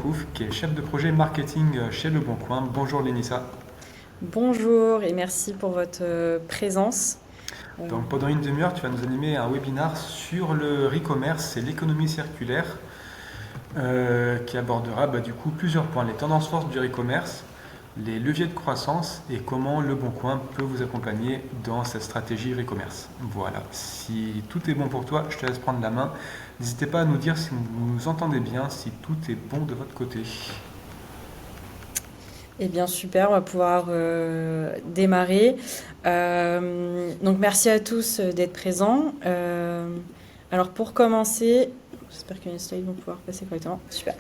Delcouf, qui est chef de projet marketing chez Le Bon Coin. Bonjour Lénissa. Bonjour et merci pour votre présence. Euh, Donc pendant une demi-heure, tu vas nous animer un webinar sur le e-commerce et l'économie circulaire qui abordera du coup plusieurs points, les tendances fortes du e-commerce, les leviers de croissance et comment Le Bon Coin peut vous accompagner dans cette stratégie e-commerce. Voilà, si tout est bon pour toi, je te laisse prendre la main. N'hésitez pas à nous dire si vous nous entendez bien, si tout est bon de votre côté. eh bien super, on va pouvoir démarrer. Donc merci à tous d'être présents. Alors pour commencer, j'espère que les slides vont pouvoir passer correctement. Super.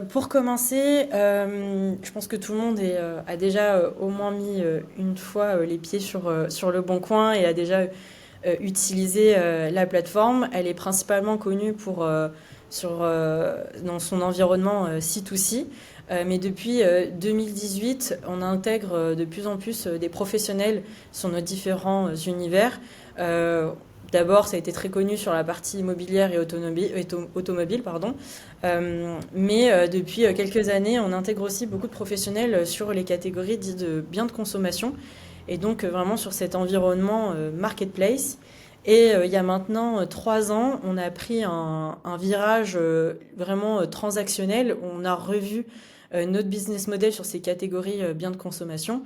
Pour commencer, je pense que tout le monde a déjà au moins mis une fois les pieds sur Le Bon Coin et a déjà utilisé la plateforme. Elle est principalement connue dans son environnement C2C. Mais depuis 2018, on intègre de plus en plus des professionnels sur nos différents univers. D'abord, ça a été très connu sur la partie immobilière et automobile, pardon. Mais depuis quelques années, on intègre aussi beaucoup de professionnels sur les catégories dites de biens de consommation et donc vraiment sur cet environnement marketplace. Et il y a maintenant 3 ans, on a pris un virage vraiment transactionnel. On a revu notre business model sur ces catégories biens de consommation,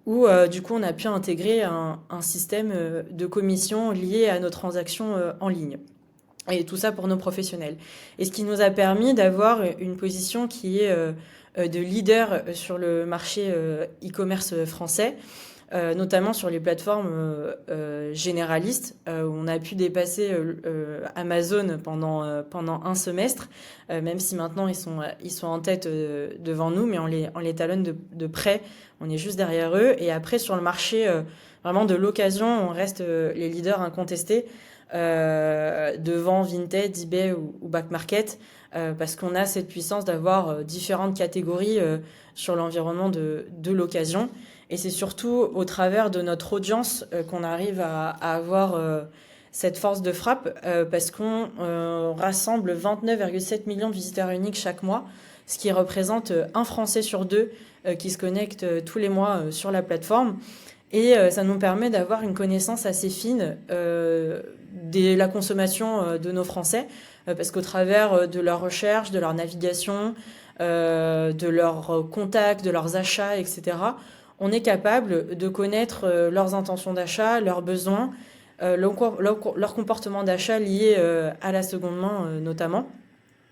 où du coup on a pu intégrer un système de commission lié à nos transactions en ligne. Et tout ça pour nos professionnels. Et ce qui nous a permis d'avoir une position qui est de leader sur le marché e-commerce français, notamment sur les plateformes généralistes, où on a pu dépasser Amazon pendant un semestre, même si maintenant ils sont en tête devant nous, mais on les talonne de près, on est juste derrière eux. Et après, sur le marché vraiment de l'occasion, on reste les leaders incontestés devant Vinted, eBay ou Back Market, parce qu'on a cette puissance d'avoir différentes catégories sur l'environnement de l'occasion. Et c'est surtout au travers de notre audience qu'on arrive à avoir cette force de frappe, parce qu'on rassemble 29,7 millions de visiteurs uniques chaque mois, ce qui représente un Français sur deux qui se connecte tous les mois sur la plateforme. Et ça nous permet d'avoir une connaissance assez fine de la consommation de nos Français, parce qu'au travers de leur recherche, de leur navigation, de leurs contacts, de leurs achats, etc., on est capable de connaître leurs intentions d'achat, leurs besoins, leur comportement d'achat lié à la seconde main notamment,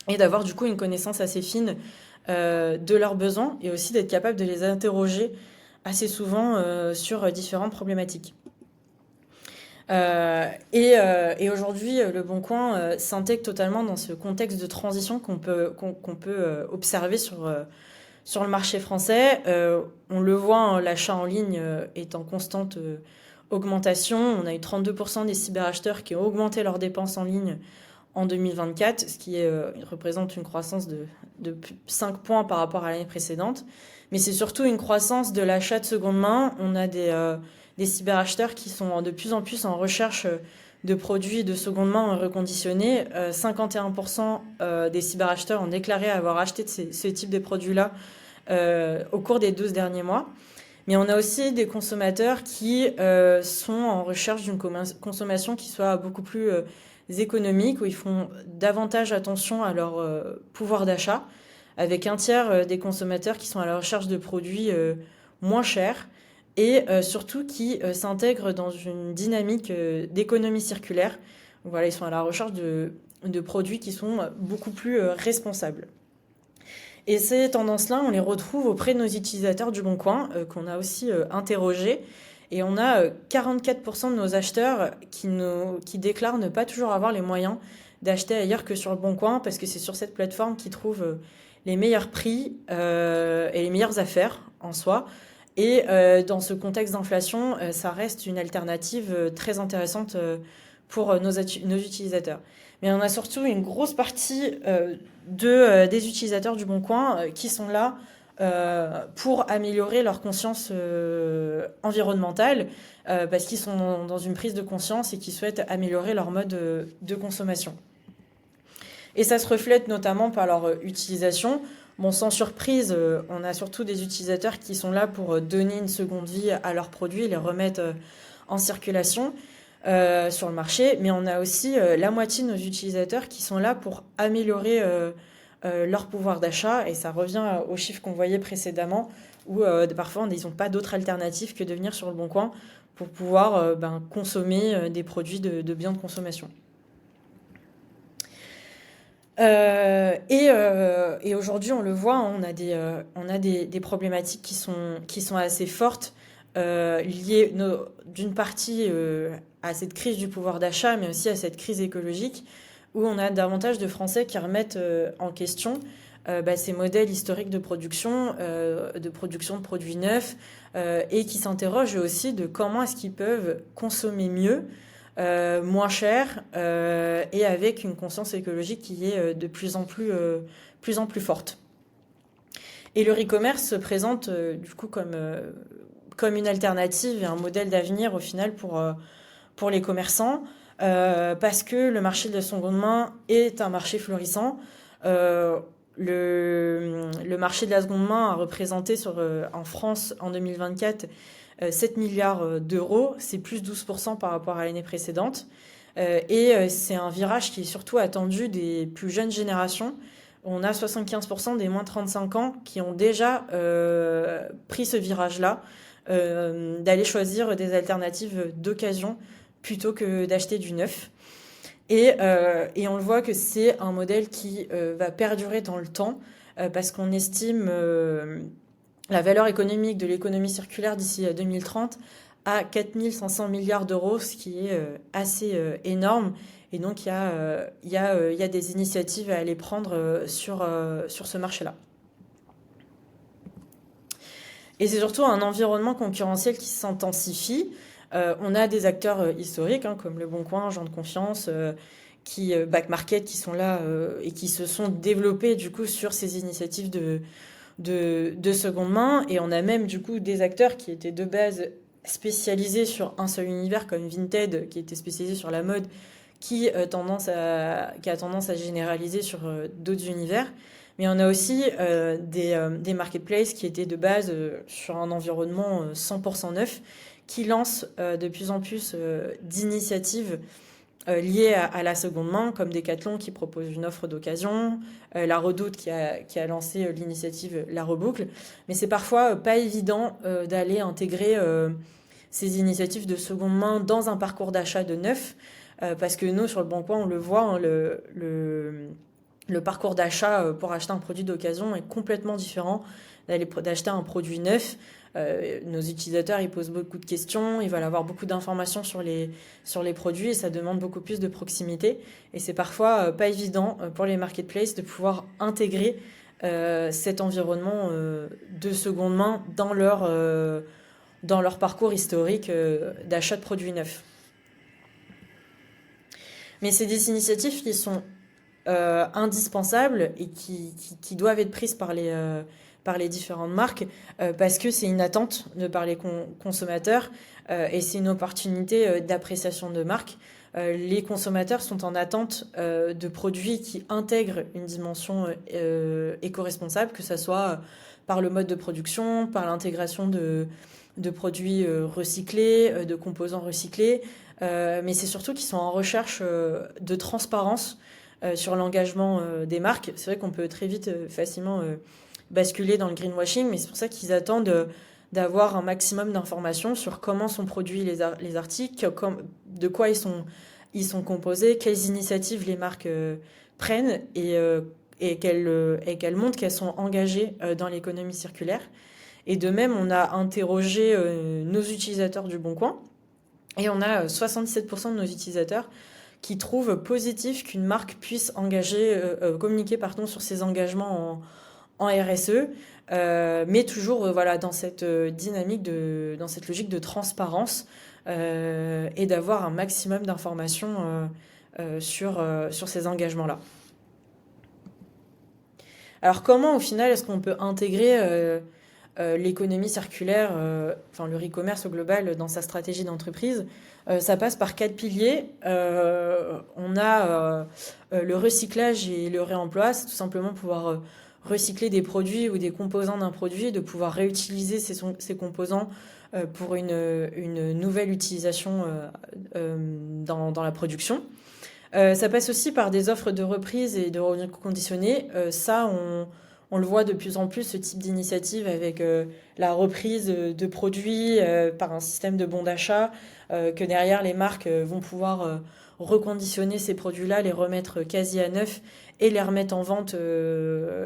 et d'avoir du coup une connaissance assez fine de leurs besoins, et aussi d'être capable de les interroger assez souvent sur différentes problématiques. Et aujourd'hui, Le Bon Coin s'intègre totalement dans ce contexte de transition qu'on peut observer sur le marché français. On le voit, hein, l'achat en ligne est en constante augmentation. On a eu 32% des cyberacheteurs qui ont augmenté leurs dépenses en ligne en 2024, ce qui représente une croissance de 5 points par rapport à l'année précédente. Mais c'est surtout une croissance de l'achat de seconde main. On a des cyberacheteurs qui sont de plus en plus en recherche de produits de seconde main reconditionnés. 51% des cyberacheteurs ont déclaré avoir acheté ce type de produits-là au cours des 12 derniers mois. Mais on a aussi des consommateurs qui sont en recherche d'une consommation qui soit beaucoup plus économique, où ils font davantage attention à leur pouvoir d'achat, avec un tiers des consommateurs qui sont à la recherche de produits moins chers et surtout qui s'intègrent dans une dynamique d'économie circulaire. Donc voilà, ils sont à la recherche de produits qui sont beaucoup plus responsables. Et ces tendances-là, on les retrouve auprès de nos utilisateurs du Bon Coin, qu'on a aussi interrogés. Et on a 44% de nos acheteurs qui déclarent ne pas toujours avoir les moyens d'acheter ailleurs que sur le Bon Coin, parce que c'est sur cette plateforme qu'ils trouvent les meilleurs prix et les meilleures affaires en soi. Et dans ce contexte d'inflation, ça reste une alternative très intéressante pour nos utilisateurs. Mais on a surtout une grosse partie des utilisateurs du Bon Coin qui sont là pour améliorer leur conscience environnementale, parce qu'ils sont dans une prise de conscience et qui souhaitent améliorer leur mode de consommation. Et ça se reflète notamment par leur utilisation. Bon, sans surprise, on a surtout des utilisateurs qui sont là pour donner une seconde vie à leurs produits, les remettre en circulation sur le marché. Mais on a aussi la moitié de nos utilisateurs qui sont là pour améliorer leur pouvoir d'achat. Et ça revient aux chiffres qu'on voyait précédemment, où parfois ils n'ont pas d'autre alternative que de venir sur le Bon Coin pour pouvoir consommer des produits de biens de consommation. Et aujourd'hui, on le voit, on a des problématiques qui sont assez fortes, liées d'une partie à cette crise du pouvoir d'achat, mais aussi à cette crise écologique, où on a davantage de Français qui remettent en question ces modèles historiques de production de produits neufs, et qui s'interrogent aussi de comment est-ce qu'ils peuvent consommer mieux, moins cher, et avec une conscience écologique qui est de plus en plus forte. Et le e-commerce se présente du coup comme une alternative et un modèle d'avenir au final pour les commerçants, parce que le marché de la seconde main est un marché florissant. Le marché de la seconde main a représenté en France en 2024 7 milliards d'euros, c'est plus 12% par rapport à l'année précédente. Et c'est un virage qui est surtout attendu des plus jeunes générations. On a 75% des moins de 35 ans qui ont déjà pris ce virage-là, d'aller choisir des alternatives d'occasion plutôt que d'acheter du neuf. Et on le voit que c'est un modèle qui va perdurer dans le temps, parce qu'on estime la valeur économique de l'économie circulaire d'ici à 2030 à 4 500 milliards d'euros, ce qui est assez énorme. Et donc, il y a des initiatives à aller prendre sur ce marché-là. Et c'est surtout un environnement concurrentiel qui s'intensifie. On a des acteurs historiques, comme Le Bon Coin, Gens de Confiance, Back Market, qui sont là et qui se sont développés du coup sur ces initiatives de seconde main. Et on a même du coup des acteurs qui étaient de base spécialisés sur un seul univers, comme Vinted, qui était spécialisé sur la mode, qui a tendance à généraliser sur d'autres univers. Mais on a aussi des marketplaces qui étaient de base sur un environnement 100% neuf, qui lancent de plus en plus d'initiatives liées à la seconde main, comme Decathlon qui propose une offre d'occasion, La Redoute qui a lancé l'initiative La Reboucle. Mais c'est parfois pas évident d'aller intégrer ces initiatives de seconde main dans un parcours d'achat de neuf, parce que nous, sur le Bon Coin, on le voit, le parcours d'achat pour acheter un produit d'occasion est complètement différent d'acheter un produit neuf. Nos utilisateurs, ils posent beaucoup de questions, ils veulent avoir beaucoup d'informations sur les produits, et ça demande beaucoup plus de proximité. Et c'est parfois pas évident pour les marketplaces de pouvoir intégrer cet environnement de seconde main dans leur parcours historique d'achat de produits neufs. Mais c'est des initiatives qui sont indispensables et qui doivent être prises par les différentes marques, parce que c'est une attente de par les consommateurs, et c'est une opportunité d'appréciation de marque. Les consommateurs sont en attente de produits qui intègrent une dimension éco-responsable, que ce soit par le mode de production, par l'intégration de produits recyclés, de composants recyclés, mais c'est surtout qu'ils sont en recherche de transparence sur l'engagement des marques. C'est vrai qu'on peut très vite facilement basculer dans le greenwashing, mais c'est pour ça qu'ils attendent d'avoir un maximum d'informations sur comment sont produits les articles, de quoi ils sont composés, quelles initiatives les marques prennent, et qu'elles montrent qu'elles sont engagées dans l'économie circulaire. Et de même, on a interrogé nos utilisateurs du Bon Coin, et on a 77% de nos utilisateurs qui trouvent positif qu'une marque puisse communiquer sur ses engagements en RSE, mais toujours dans cette dynamique, dans cette logique de transparence, et d'avoir un maximum d'informations sur ces engagements-là. Alors comment au final est-ce qu'on peut intégrer l'économie circulaire, enfin le e-commerce au global dans sa stratégie d'entreprise, ça passe par 4 piliers. On a le recyclage et le réemploi, c'est tout simplement pouvoir recycler des produits ou des composants d'un produit, de pouvoir réutiliser ces composants pour une nouvelle utilisation dans la production. Ça passe aussi par des offres de reprise et de revenus conditionnés. Ça, on le voit de plus en plus, ce type d'initiative avec la reprise de produits par un système de bons d'achat, que derrière les marques vont pouvoir reconditionner ces produits-là, les remettre quasi à neuf et les remettre en vente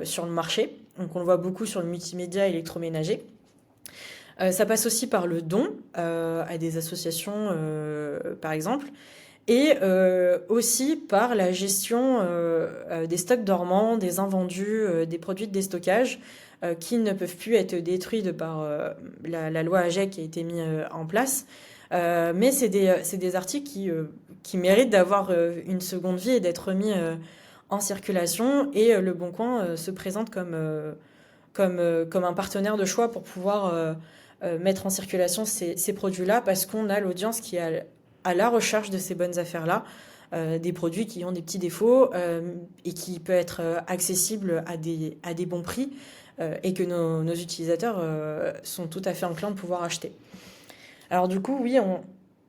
sur le marché. Donc on le voit beaucoup sur le multimédia électroménager. Ça passe aussi par le don à des associations, par exemple, et aussi par la gestion des stocks dormants, des invendus, des produits de déstockage qui ne peuvent plus être détruits de par la loi AGEC qui a été mise en place. Mais c'est des articles qui méritent d'avoir une seconde vie et d'être mis en circulation. Et Le Bon Coin se présente comme un partenaire de choix pour pouvoir mettre en circulation ces produits-là parce qu'on a l'audience qui est à la recherche de ces bonnes affaires-là, des produits qui ont des petits défauts et qui peuvent être accessibles à des bons prix et que nos utilisateurs sont tout à fait enclins de pouvoir acheter. Alors du coup, oui,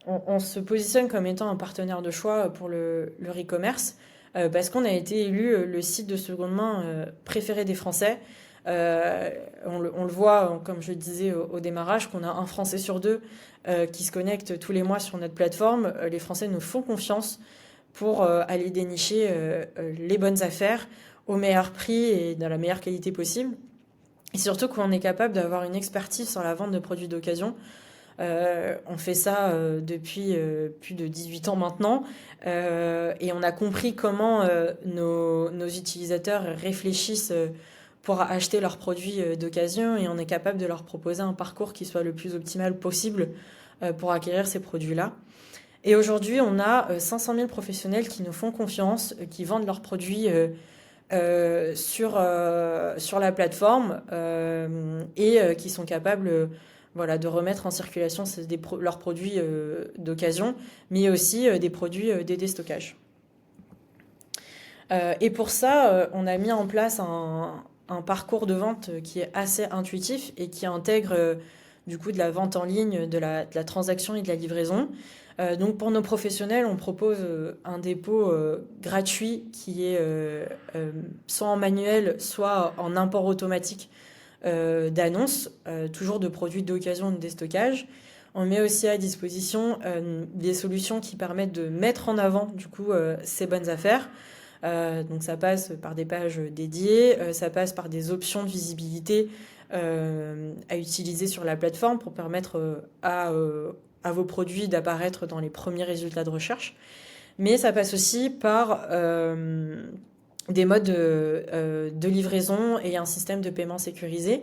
on se positionne comme étant un partenaire de choix pour le e-commerce parce qu'on a été élu le site de seconde main préféré des Français. On le voit, comme je le disais au démarrage, qu'on a un Français sur deux qui se connecte tous les mois sur notre plateforme. Les Français nous font confiance pour aller dénicher les bonnes affaires au meilleur prix et dans la meilleure qualité possible. Et surtout qu'on est capable d'avoir une expertise sur la vente de produits d'occasion. On fait ça depuis plus de 18 ans maintenant et on a compris comment nos utilisateurs réfléchissent pour acheter leurs produits d'occasion et on est capable de leur proposer un parcours qui soit le plus optimal possible pour acquérir ces produits-là. Et aujourd'hui, on a 500 000 professionnels qui nous font confiance, qui vendent leurs produits sur la plateforme et qui sont capables de remettre en circulation leurs produits d'occasion, mais aussi des produits de déstockage. Et pour ça, on a mis en place un parcours de vente qui est assez intuitif et qui intègre du coup de la vente en ligne, de la transaction et de la livraison. Donc pour nos professionnels, on propose un dépôt gratuit qui est soit en manuel, soit en import automatique d'annonces, toujours de produits d'occasion et de déstockage. On met aussi à disposition des solutions qui permettent de mettre en avant du coup ces bonnes affaires. Donc ça passe par des pages dédiées, ça passe par des options de visibilité à utiliser sur la plateforme pour permettre à vos produits d'apparaître dans les premiers résultats de recherche. Mais ça passe aussi par des modes de livraison et un système de paiement sécurisé.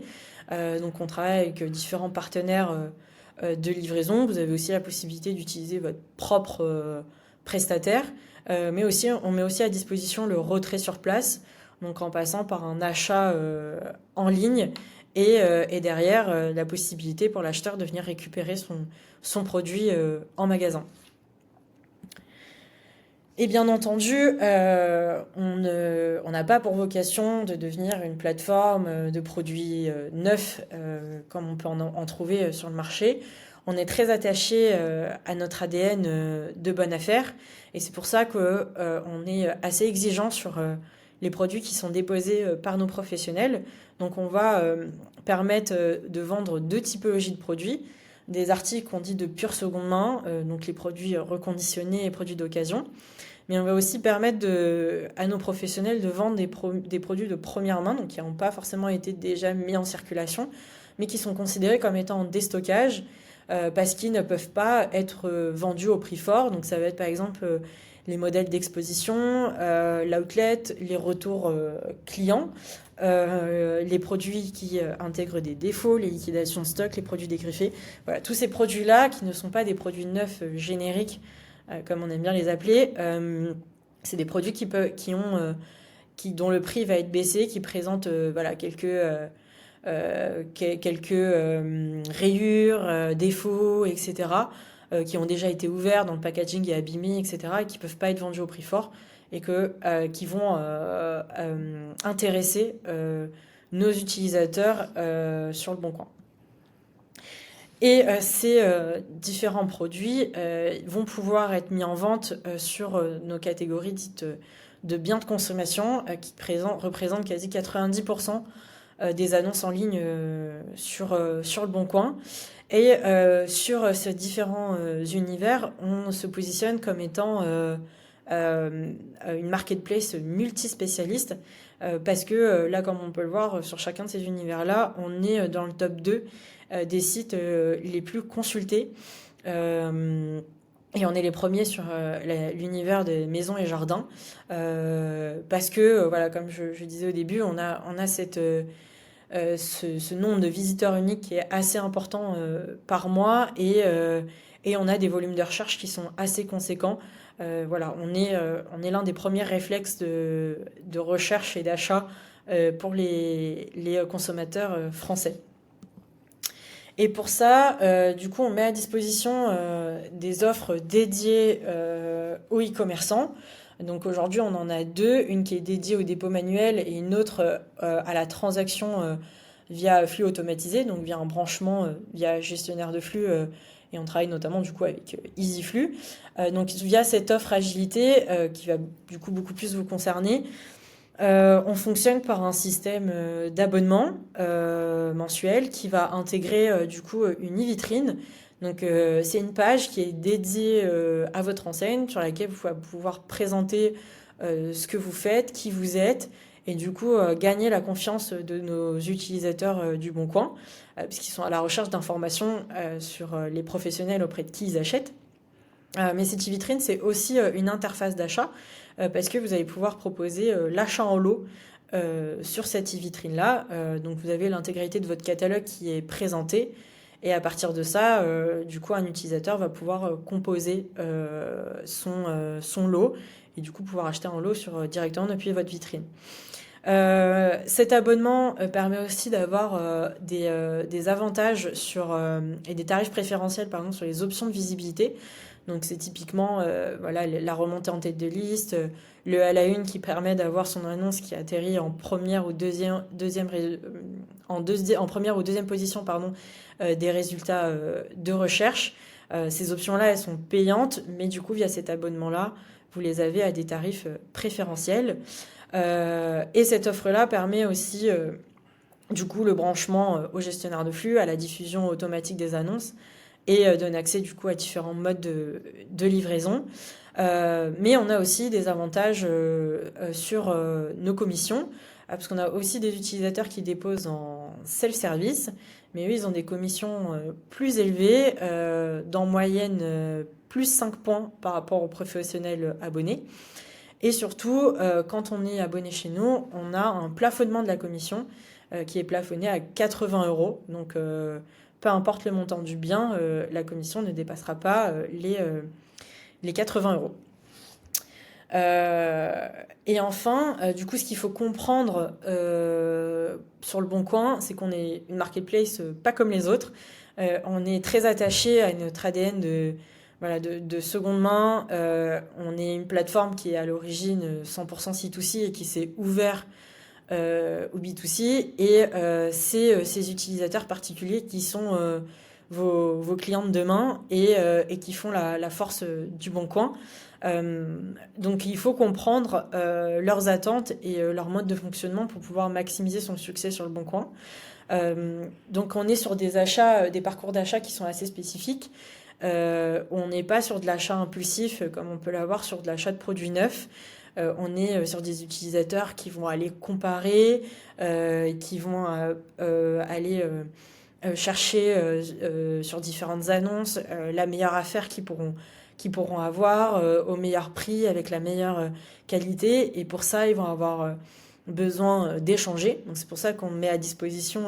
Donc on travaille avec différents partenaires de livraison. Vous avez aussi la possibilité d'utiliser votre propre prestataire. Mais aussi, on met aussi à disposition le retrait sur place, donc en passant par un achat en ligne et derrière la possibilité pour l'acheteur de venir récupérer son produit en magasin. Et bien entendu, on n'a pas pour vocation de devenir une plateforme de produits neufs comme on peut en trouver sur le marché. On est très attaché à notre ADN de bonne affaire et c'est pour ça qu'on est assez exigeant sur les produits qui sont déposés par nos professionnels. Donc on va permettre de vendre 2 typologies de produits. Des articles qu'on dit de pure seconde main, donc les produits reconditionnés et produits d'occasion. Mais on va aussi permettre à nos professionnels de vendre des produits de première main, donc qui n'ont pas forcément été déjà mis en circulation, mais qui sont considérés comme étant en déstockage, parce qu'ils ne peuvent pas être vendus au prix fort. Donc ça va être par exemple les modèles d'exposition, l'outlet, les retours clients, les produits qui intègrent des défauts, les liquidations de stock, les produits dégriffés. Voilà, tous ces produits-là qui ne sont pas des produits neufs génériques, comme on aime bien les appeler, c'est des produits dont le prix va être baissé, qui présentent quelques quelques rayures, défauts, etc., qui ont déjà été ouverts dans le packaging et abîmés, etc., et qui ne peuvent pas être vendus au prix fort et qui vont intéresser nos utilisateurs sur le Bon Coin. Et ces différents produits vont pouvoir être mis en vente sur nos catégories dites de biens de consommation qui représentent quasi 90% des annonces en ligne sur le Bon Coin. Et sur ces différents univers, on se positionne comme étant une marketplace multispécialiste parce que là, comme on peut le voir sur chacun de ces univers-là, on est dans le top 2 des sites les plus consultés. Et on est les premiers sur l'univers des maisons et jardins parce que, voilà, comme je disais au début, on a ce nombre de visiteurs uniques qui est assez important par mois et on a des volumes de recherche qui sont assez conséquents. Voilà, on est l'un des premiers réflexes de recherche et d'achat pour les consommateurs français. Et pour ça, du coup, on met à disposition des offres dédiées aux e-commerçants. Donc aujourd'hui, on en a deux, une qui est dédiée au dépôt manuel et une autre à la transaction via flux automatisé, donc via un branchement via gestionnaire de flux. Et on travaille notamment du coup avec EasyFlux. Donc via cette offre agilité qui va du coup beaucoup plus vous concerner, on fonctionne par un système d'abonnement mensuel qui va intégrer du coup une e-vitrine. Donc c'est une page qui est dédiée à votre enseigne sur laquelle vous allez pouvoir présenter ce que vous faites, qui vous êtes et du coup gagner la confiance de nos utilisateurs du Bon Coin puisqu'ils sont à la recherche d'informations sur les professionnels auprès de qui ils achètent. Mais cette e-vitrine, c'est aussi une interface d'achat parce que vous allez pouvoir proposer l'achat en lot sur cette e-vitrine-là. Donc vous avez l'intégralité de votre catalogue qui est présenté. Et à partir de ça, du coup, un utilisateur va pouvoir composer son lot et du coup pouvoir acheter en lot directement depuis votre vitrine. Cet abonnement permet aussi d'avoir des avantages et des tarifs préférentiels pardon, sur les options de visibilité. Donc c'est typiquement voilà, la remontée en tête de liste, le à la une qui permet d'avoir son annonce qui atterrit en première ou deuxième position pardon, des résultats de recherche. Ces options-là, elles sont payantes, mais du coup, via cet abonnement-là, vous les avez à des tarifs préférentiels. Et cette offre-là permet aussi du coup le branchement au gestionnaire de flux, à la diffusion automatique des annonces et donne accès du coup à différents modes de livraison. Mais on a aussi des avantages sur nos commissions, parce qu'on a aussi des utilisateurs qui déposent en self-service, mais eux, ils ont des commissions plus élevées, d'en moyenne plus 5 points par rapport aux professionnels abonnés. Et surtout, quand on est abonné chez nous, on a un plafonnement de la commission qui est plafonné à 80 €. Donc, peu importe le montant du bien, la commission ne dépassera pas les 80 €. Et enfin, du coup, ce qu'il faut comprendre sur le Bon Coin, c'est qu'on est une marketplace pas comme les autres. On est très attaché à notre ADN de seconde main. On est une plateforme qui est à l'origine 100% C2C et qui s'est ouvert au B2C. Et c'est ces utilisateurs particuliers qui sont vos clients de demain et qui font la force du Bon Coin. Donc il faut comprendre leurs attentes et leur mode de fonctionnement pour pouvoir maximiser son succès sur le Bon Coin. Donc on est sur des parcours d'achat qui sont assez spécifiques. On n'est pas sur de l'achat impulsif comme on peut l'avoir sur de l'achat de produits neufs. On est sur des utilisateurs qui vont aller comparer, qui vont aller chercher sur différentes annonces la meilleure affaire qu'ils pourront avoir au meilleur prix avec la meilleure qualité. Et pour ça, ils vont avoir besoin d'échanger. Donc c'est pour ça qu'on met à disposition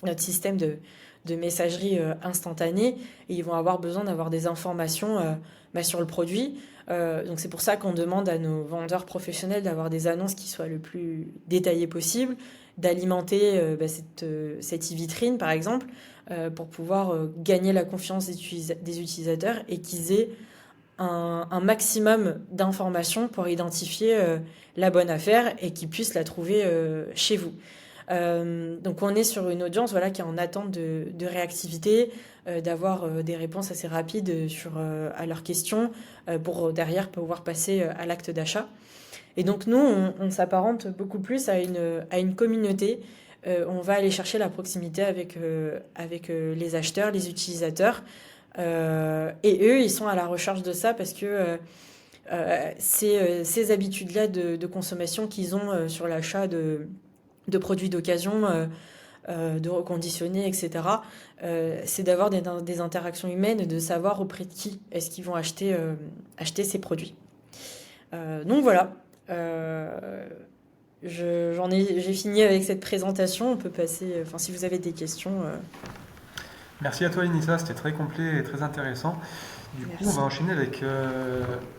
notre système de messagerie instantanée et ils vont avoir besoin d'avoir des informations sur le produit. Donc c'est pour ça qu'on demande à nos vendeurs professionnels d'avoir des annonces qui soient le plus détaillées possible d'alimenter cette e-vitrine, par exemple, pour pouvoir gagner la confiance des utilisateurs et qu'ils aient un maximum d'informations pour identifier la bonne affaire et qu'ils puissent la trouver chez vous. Donc on est sur une audience voilà, qui est en attente de réactivité, d'avoir des réponses assez rapides à leurs questions pour derrière pouvoir passer à l'acte d'achat. Et donc nous, on s'apparente beaucoup plus à une communauté. On va aller chercher la proximité avec les acheteurs, les utilisateurs. Et eux, ils sont à la recherche de ça parce que ces habitudes-là de consommation qu'ils ont sur l'achat de produits d'occasion, de reconditionnés, etc., c'est d'avoir des interactions humaines et de savoir auprès de qui est-ce qu'ils vont acheter ces produits. Donc voilà, j'ai fini avec cette présentation. On peut passer, si vous avez des questions. Merci à toi, Inissa, c'était très complet et très intéressant. Du coup, on va enchaîner avec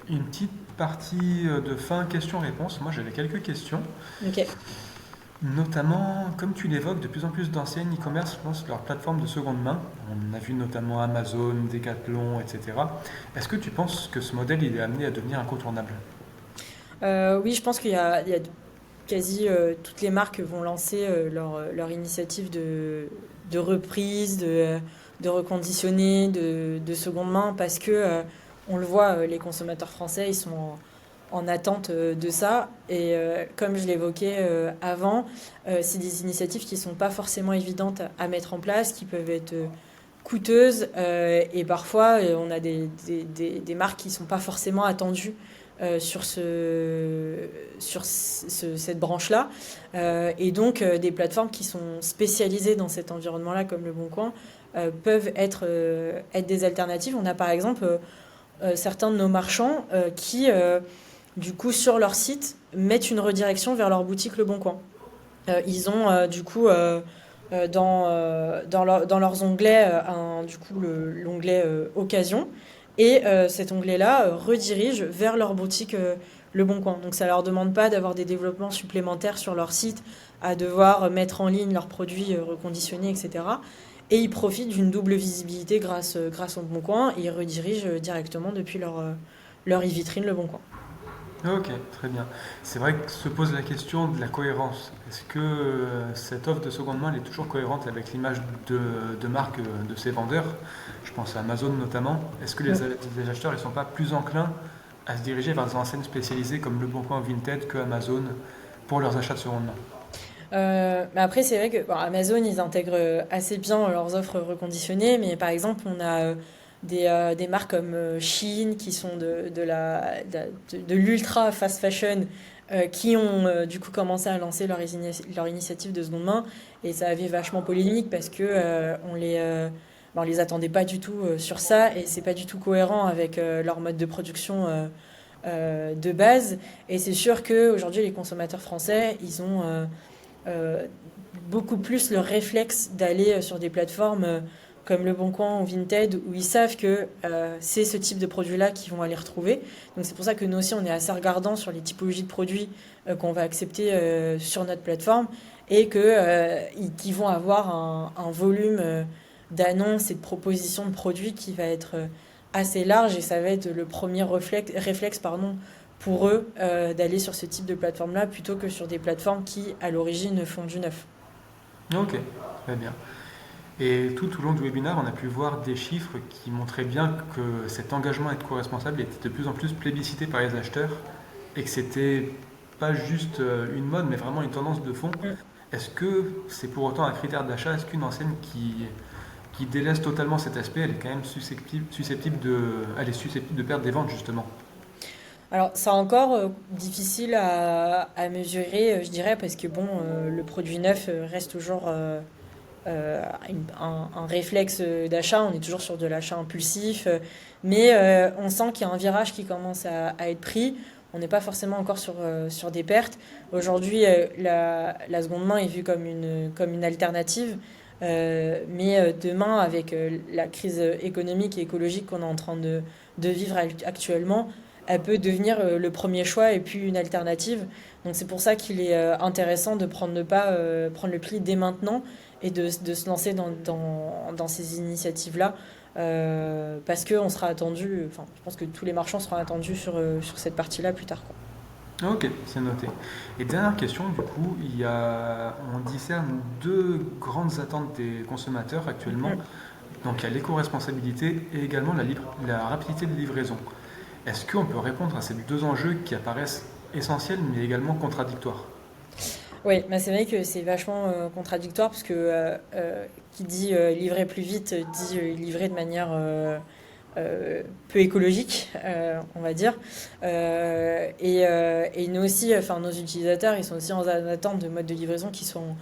une petite partie de fin questions-réponses. Moi, j'avais quelques questions. Ok. Notamment, comme tu l'évoques, de plus en plus d'enseignes e-commerce lancent leur plateforme de seconde main. On a vu notamment Amazon, Decathlon, etc. Est-ce que tu penses que ce modèle il est amené à devenir incontournable? Oui, je pense qu'il y a quasi toutes les marques vont lancer leur initiative de reprise, de reconditionner, de seconde main, parce que on le voit, les consommateurs français, ils sont en attente de ça. Et comme je l'évoquais avant, c'est des initiatives qui ne sont pas forcément évidentes à mettre en place, qui peuvent être coûteuses, et parfois on a des marques qui ne sont pas forcément attendues sur cette branche-là. Et donc, des plateformes qui sont spécialisées dans cet environnement-là, comme Le Bon Coin, peuvent être des alternatives. On a par exemple certains de nos marchands qui, du coup, sur leur site, mettent une redirection vers leur boutique Le Bon Coin. Ils ont, du coup, dans leurs onglets, l'onglet Occasion. Et cet onglet-là redirige vers leur boutique Le Bon Coin. Donc ça ne leur demande pas d'avoir des développements supplémentaires sur leur site, à devoir mettre en ligne leurs produits reconditionnés, etc. Et ils profitent d'une double visibilité grâce au Bon Coin et ils redirigent directement depuis leur e-vitrine Le Bon Coin. Ok, très bien. C'est vrai que se pose la question de la cohérence. Est-ce que cette offre de seconde main elle est toujours cohérente avec l'image de marque de ses vendeurs? Je pense à Amazon notamment. Est-ce que les acheteurs ne sont pas plus enclins à se diriger vers des enseignes spécialisées comme Le Bon Coin Vinted que Amazon pour leurs achats de seconde main? Mais après, c'est vrai que Amazon, ils intègrent assez bien leurs offres reconditionnées, mais par exemple, on a des marques comme Shein qui sont de l'ultra fast fashion qui ont du coup commencé à lancer leur initiative de seconde main et ça avait vachement polémique parce que on les attendait pas du tout sur ça et c'est pas du tout cohérent avec leur mode de production de base et c'est sûr qu'aujourd'hui les consommateurs français ils ont beaucoup plus le réflexe d'aller sur des plateformes comme Le Bon Coin ou Vinted, où ils savent que c'est ce type de produit-là qu'ils vont aller retrouver. Donc c'est pour ça que nous aussi, on est assez regardants sur les typologies de produits qu'on va accepter sur notre plateforme et qu'ils vont avoir un volume d'annonces et de propositions de produits qui va être assez large et ça va être le premier réflexe pour eux d'aller sur ce type de plateforme-là plutôt que sur des plateformes qui, à l'origine, font du neuf. Ok, très bien. Et tout au long du webinaire, on a pu voir des chiffres qui montraient bien que cet engagement éco-responsable était de plus en plus plébiscité par les acheteurs et que c'était pas juste une mode, mais vraiment une tendance de fond. Est-ce que c'est pour autant un critère d'achat? Est-ce qu'une enseigne qui délaisse totalement cet aspect, elle est quand même susceptible de perdre des ventes justement? Alors, c'est encore difficile à mesurer, je dirais, parce que le produit neuf reste toujours un réflexe d'achat. On est toujours sur de l'achat impulsif, mais on sent qu'il y a un virage qui commence à être pris. On n'est pas forcément encore sur des pertes. Aujourd'hui, la seconde main est vue comme une alternative. Mais demain, avec la crise économique et écologique qu'on est en train de vivre actuellement, elle peut devenir le premier choix et puis une alternative. Donc c'est pour ça qu'il est intéressant de prendre le pas, prendre le pli dès maintenant et de se lancer dans ces initiatives-là. Parce qu'on sera attendu, enfin, je pense que tous les marchands seront attendus sur cette partie-là plus tard, quoi. Ok, c'est noté. Et dernière question, du coup, on discerne deux grandes attentes des consommateurs actuellement. Mm. Donc il y a l'éco-responsabilité et également la rapidité de livraison. Est-ce qu'on peut répondre à ces deux enjeux qui apparaissent essentiels mais également contradictoires? Oui, bah c'est vrai que c'est vachement contradictoire parce que qui dit livrer plus vite dit livrer de manière peu écologique, on va dire. Et nous aussi, enfin nos utilisateurs, ils sont aussi en attente de modes de livraison qui sont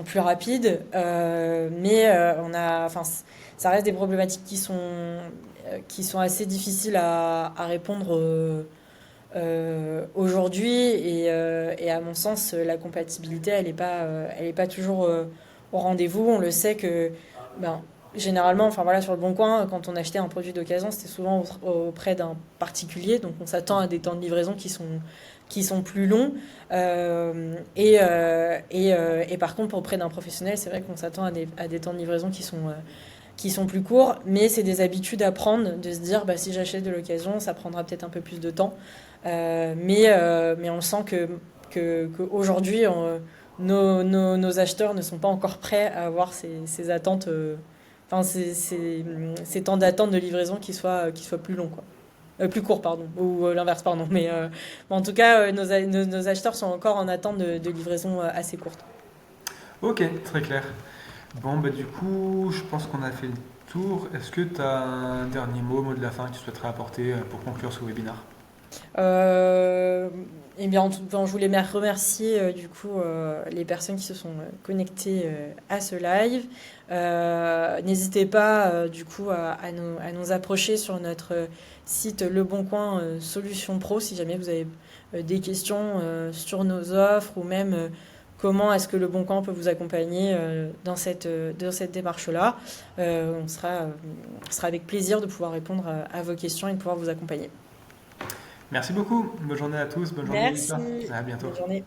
plus rapides. Mais enfin, ça reste des problématiques qui sont assez difficiles à répondre. Aujourd'hui et à mon sens la compatibilité elle est pas toujours au rendez-vous. On le sait que ben, généralement enfin voilà sur le bon coin quand on achetait un produit d'occasion c'était souvent auprès d'un particulier donc on s'attend à des temps de livraison qui sont plus longs et par contre auprès d'un professionnel c'est vrai qu'on s'attend à des temps de livraison qui sont plus courts, mais c'est des habitudes à prendre, de se dire bah, si j'achète de l'occasion, ça prendra peut-être un peu plus de temps. Mais on sent qu'aujourd'hui, nos acheteurs ne sont pas encore prêts à avoir ces attentes, enfin ces temps d'attente de livraison qui soient plus longs, quoi. Plus courts, pardon, ou l'inverse, pardon. Mais en tout cas, nos acheteurs sont encore en attente de livraison assez courte. Ok, très clair. Bon, bah du coup, je pense qu'on a fait le tour. Est-ce que tu as un dernier mot de la fin que tu souhaiterais apporter pour conclure ce webinaire? Euh, eh bien, je voulais remercier du coup les personnes qui se sont connectées à ce live. N'hésitez pas du coup à nous approcher sur notre site Le Bon Coin Solutions Pro si jamais vous avez des questions sur nos offres ou même comment est-ce que Le Bon Coin peut vous accompagner dans cette démarche-là. On sera avec plaisir de pouvoir répondre à vos questions et de pouvoir vous accompagner. Merci beaucoup. Bonne journée à tous. Bonne journée, Merci. Lisa. À bientôt. Bonne journée.